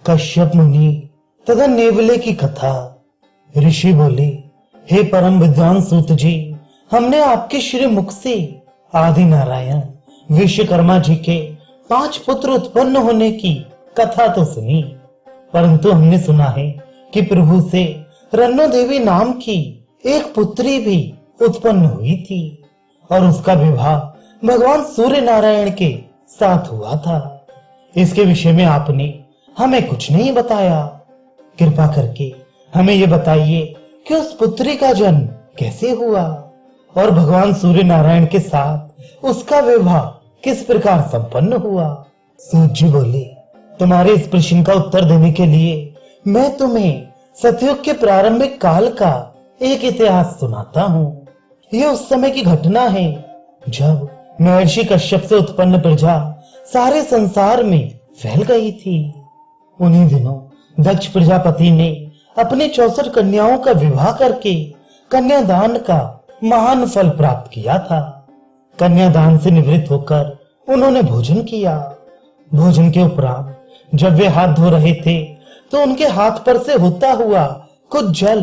कश्यप मुनि तथा नेवले की कथा। ऋषि बोले, हे परम विद्वान सूत जी, हमने आपके श्री मुख से आदि नारायण विश्वकर्मा जी के 5 पुत्र उत्पन्न होने की कथा तो सुनी, परंतु हमने सुना है कि प्रभु से रन्नो देवी नाम की एक पुत्री भी उत्पन्न हुई थी और उसका विवाह भगवान सूर्य नारायण के साथ हुआ था। इसके विषय में आपने हमें कुछ नहीं बताया। कृपा करके हमें यह बताइए कि उस पुत्री का जन्म कैसे हुआ और भगवान सूर्य नारायण के साथ उसका विवाह किस प्रकार संपन्न हुआ। सूत जी बोले, तुम्हारे इस प्रश्न का उत्तर देने के लिए मैं तुम्हें सतयुग के प्रारंभिक काल का एक इतिहास सुनाता हूँ। यह उस समय की घटना है जब महर्षि कश्यप से उत्पन्न प्रजा सारे संसार में फैल गई थी। उन्हीं दिनों दक्ष प्रजापति ने अपनी 64 कन्याओं का विवाह करके कन्यादान का महान फल प्राप्त किया था। कन्यादान से निवृत्त होकर उन्होंने भोजन किया। भोजन के उपरांत जब वे हाथ धो रहे थे तो उनके हाथ पर से होता हुआ कुछ जल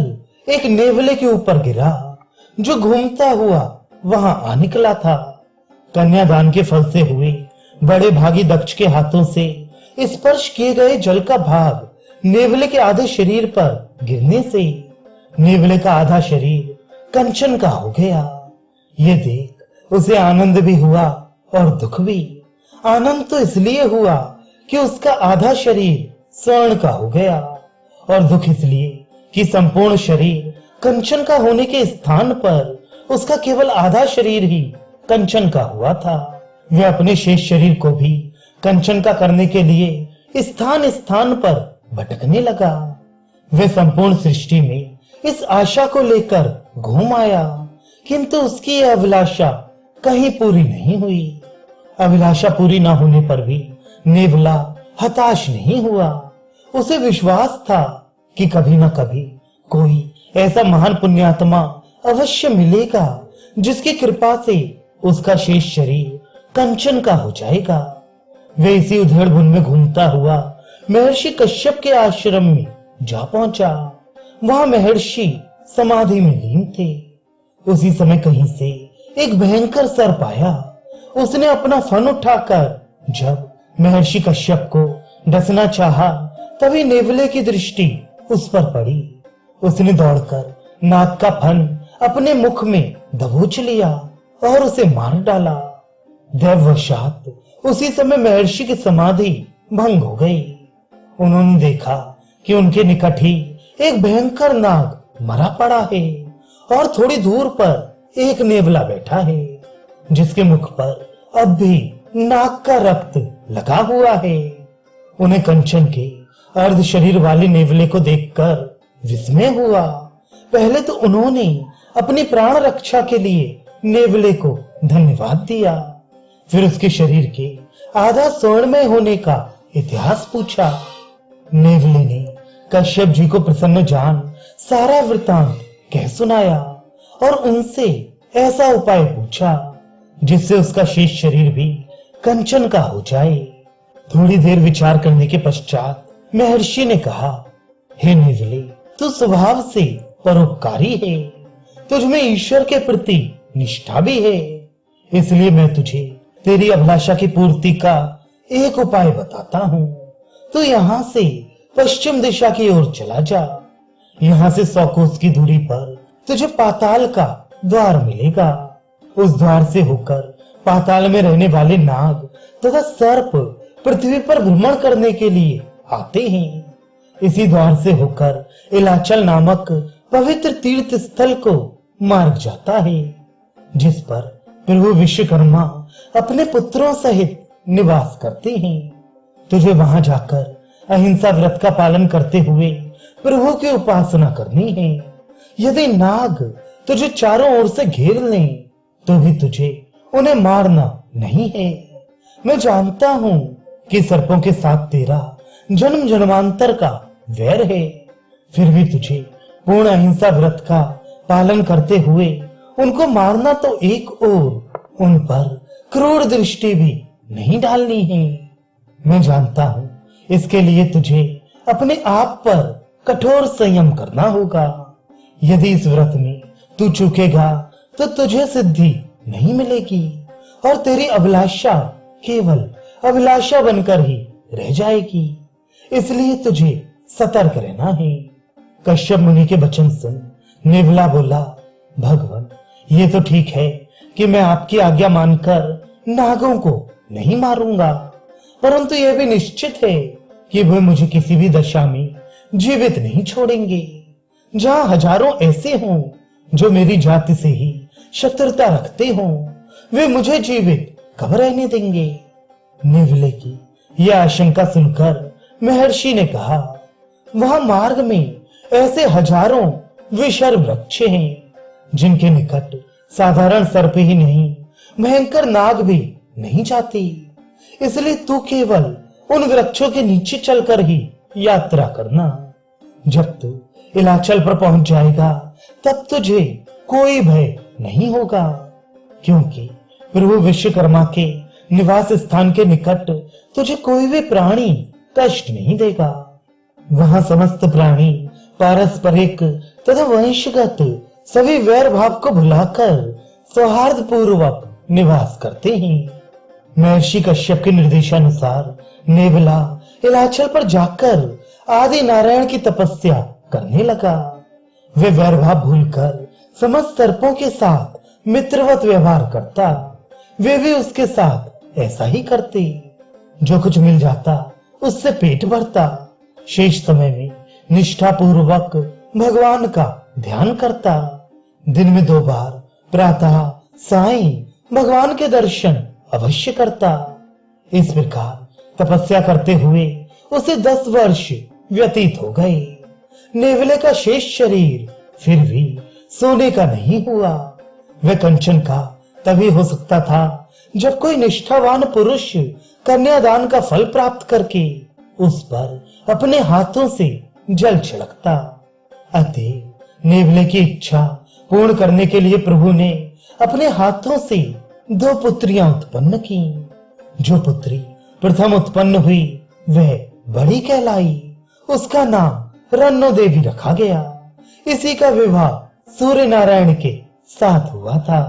एक नेवले के ऊपर गिरा, जो घूमता हुआ वहां आ निकला था। कन्यादान के फल से हुए बड़े भागी दक्ष के हाथों से स्पर्श किए गए जल का भाग नेवले के आधे शरीर पर गिरने से नेवले का आधा शरीर कंचन का हो गया। ये देख उसे आनंद भी हुआ और दुख भी। आनंद तो इसलिए हुआ कि उसका आधा शरीर स्वर्ण का हो गया और दुख इसलिए कि संपूर्ण शरीर कंचन का होने के स्थान पर उसका केवल आधा शरीर ही कंचन का हुआ था। वह अपने शेष शरीर को भी कंचन का करने के लिए स्थान स्थान पर भटकने लगा। वह संपूर्ण सृष्टि में इस आशा को लेकर घूम आया, किंतु उसकी यह अभिलाषा कहीं पूरी नहीं हुई। अभिलाषा पूरी ना होने पर भी नेवला हताश नहीं हुआ। उसे विश्वास था कि कभी न कभी कोई ऐसा महान पुण्यात्मा अवश्य मिलेगा जिसकी कृपा से उसका शेष शरीर कंचन का हो जाएगा। वे इसी उधेड़ बुन में घूमता हुआ महर्षि कश्यप के आश्रम में जा पहुंचा। वहां महर्षि समाधि में लीन थे। उसी समय कहीं से एक भयंकर सर्प आया। उसने अपना फन उठाकर जब महर्षि कश्यप को डसना चाहा, तभी नेवले की दृष्टि उस पर पड़ी। उसने दौड़कर नाग का फन अपने मुख में दबोच लिया और उसे मार डाला। दैववशात उसी समय महर्षि की समाधि भंग हो गई। उन्होंने देखा कि उनके निकट ही एक भयंकर नाग मरा पड़ा है और थोड़ी दूर पर एक नेवला बैठा है, जिसके मुख पर अब भी नाग का रक्त लगा हुआ है। उन्हें कंचन के अर्ध शरीर वाले नेवले को देखकर विस्मय हुआ। पहले तो उन्होंने अपनी प्राण रक्षा के लिए नेवले को धन्यवाद दिया, फिर उसके शरीर के आधा स्वर्णमय होने का इतिहास पूछा। नेवले ने कश्यप जी को प्रसन्न जान सारा वृतांत कह सुनाया और उनसे ऐसा उपाय पूछा जिससे उसका शेष शरीर भी कंचन का हो जाए। थोड़ी देर विचार करने के पश्चात महर्षि ने कहा, हे नेवले, तू स्वभाव से परोपकारी है, तुझमें ईश्वर के प्रति निष्ठा भी है, इसलिए मैं तुझे तेरी अभिलाषा की पूर्ति का एक उपाय बताता हूँ। तू यहाँ से पश्चिम दिशा की ओर चला जा। यहाँ से 100 कोस की दूरी पर तुझे पाताल का द्वार मिलेगा। उस द्वार से होकर पाताल में रहने वाले नाग तथा सर्प पृथ्वी पर भ्रमण करने के लिए आते हैं। इसी द्वार से होकर इलाचल नामक पवित्र तीर्थ स्थल को मार्ग जाता है, जिस पर प्रभु विश्वकर्मा अपने पुत्रों सहित निवास करते हैं। तुझे वहां जाकर अहिंसा व्रत का पालन करते हुए प्रभु की उपासना करनी है। यदि नाग तुझे चारों ओर से घेर लें तो भी तुझे उन्हें मारना नहीं है। मैं जानता हूं कि सर्पों के साथ तेरा जन्म जन्मांतर का वैर है, फिर भी तुझे पूर्ण अहिंसा व्रत का पालन करते हुए उनको मारना तो एक और उन पर क्रूर दृष्टि भी नहीं डालनी है। मैं जानता हूं इसके लिए तुझे अपने आप पर कठोर संयम करना होगा। यदि इस व्रत में तू चूकेगा तो तुझे सिद्धि नहीं मिलेगी और तेरी अभिलाषा केवल अभिलाषा बनकर ही रह जाएगी। इसलिए तुझे सतर्क रहना है। कश्यप मुनि के वचन सुन नेवला बोला, भगवान ये तो ठीक है कि मैं आपकी आज्ञा मानकर नागों को नहीं मारूंगा, परंतु यह भी निश्चित है कि वे मुझे किसी भी दशा में जीवित नहीं छोड़ेंगे। जहां हजारों ऐसे हों जो मेरी जाति से ही शत्रुता रखते हों, वे मुझे जीवित कब रहने देंगे। नेवले की यह आशंका सुनकर महर्षि ने कहा, वहां मार्ग में ऐसे हजारों विषर वृक्ष हैं जिनके निकट साधारण सर्प ही नहीं भयंकर नाग भी नहीं जाती। इसलिए तू केवल उन वृक्षों के नीचे चलकर ही यात्रा करना। जब तू इलाचल पर पहुंच जाएगा तब तुझे कोई भय नहीं होगा, क्योंकि प्रभु विश्वकर्मा के निवास स्थान के निकट तुझे कोई भी प्राणी कष्ट नहीं देगा। वहां समस्त प्राणी पारस्परिक तथा वंशगत सभी वैर भाव को भुलाकर सौहार्द पूर्वक निवास करते हैं। महर्षि कश्यप के निर्देशानुसार नेवला इलाचल पर जाकर आदि नारायण की तपस्या करने लगा। वे वैर भाव भूलकर समस्त सर्पों के साथ मित्रवत व्यवहार करता। वे भी उसके साथ ऐसा ही करते। जो कुछ मिल जाता उससे पेट भरता। शेष समय में निष्ठा पूर्वक भगवान का ध्यान करता। दिन में 2 बार प्रातः सायं भगवान के दर्शन अवश्य करता। इस प्रकार तपस्या करते हुए उसे 10 वर्ष व्यतीत हो गए। नेवले का शेष शरीर फिर भी सोने का नहीं हुआ। वह कंचन का तभी हो सकता था जब कोई निष्ठावान पुरुष कन्यादान का फल प्राप्त करके उस पर अपने हाथों से जल छिड़कता। अतः नेवले की इच्छा पूर्ण करने के लिए प्रभु ने अपने हाथों से 2 पुत्रियां उत्पन्न की। जो पुत्री प्रथम उत्पन्न हुई वह बड़ी कहलाई। उसका नाम रन्नो देवी रखा गया। इसी का विवाह सूर्य नारायण के साथ हुआ था।